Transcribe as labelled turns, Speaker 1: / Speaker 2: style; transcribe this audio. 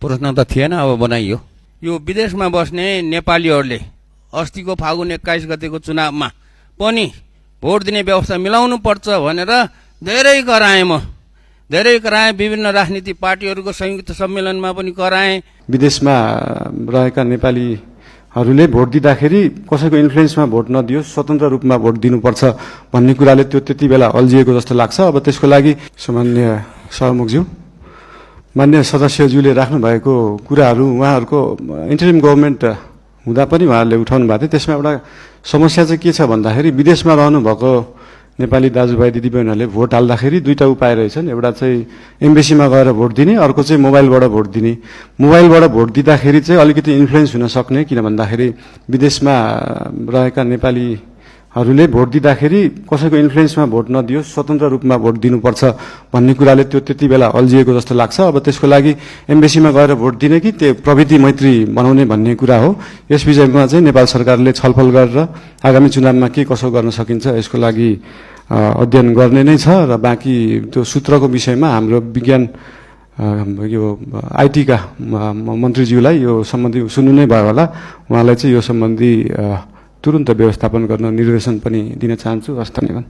Speaker 1: प्रश्न त थिएन, अब बनाइयो। यो विदेशमा बस्ने नेपालीहरूले अस्तिको फागुन 21 गतेको चुनावमा पनि भोट दिने व्यवस्था मिलाउनु पर्छ भनेर धेरै कराएँ। विभिन्न राजनीतिक पार्टीहरूको संयुक्त सम्मेलनमा पनि कराएँ।
Speaker 2: विदेशमा रहेका नेपालीहरूले भोट दिँदाखेरि कसैको इन्फ्लुएन्समा भोट नदियोस्, स्वतन्त्र रूपमा भोट दिनुपर्छ भन्ने कुराले त्यो त्यति बेला अल्झिएको जस्तो लाग्छ। अब त्यसको लागि सामान्य सभामुखज्यू, मान्य सदस्यज्यूले राख्नु भएको कुराहरू उहाँहरूको इन्टरिम गभर्मेन्ट हुँदा पनि उहाँहरूले उठाउनु भएको थियो। त्यसमा एउटा समस्या चाहिँ के छ भन्दाखेरि विदेशमा रहनुभएको नेपाली दाजुभाइ दिदीबहिनीहरूले भोट हाल्दाखेरि दुईटा उपाय रहेछन्। एउटा चाहिँ एम्बेसीमा गएर भोट दिने, अर्को चाहिँ मोबाइलबाट भोट दिने। मोबाइलबाट भोट दिँदाखेरि चाहिँ अलिकति इन्फ्लुएन्स हुन सक्ने, किन भन्दाखेरि विदेशमा रहेका नेपालीहरूले भोट दिँदाखेरि कसैको इन्फ्लुएन्समा भोट नदियोस्, स्वतन्त्र रूपमा भोट दिनुपर्छ भन्ने कुराले त्यो त्यति बेला अल्झिएको जस्तो लाग्छ। अब त्यसको लागि एम्बेसीमा गएर भोट दिने कि त्यो प्रविधि मैत्री बनाउने भन्ने कुरा हो। यस विषयमा चाहिँ नेपाल सरकारले छलफल गरेर आगामी चुनावमा के कसो गर्न सकिन्छ यसको लागि अध्ययन गर्ने नै छ। र बाँकी त्यो सूत्रको विषयमा हाम्रो विज्ञान यो आइटीका मन्त्रीज्यूलाई यो सम्बन्धी सुन्नु नै भयो होला। उहाँलाई चाहिँ यो सम्बन्धी तुरुन्त व्यवस्थापन गर्न निर्देशन पनि दिन चाहन्छु। हस्, धन्यवाद।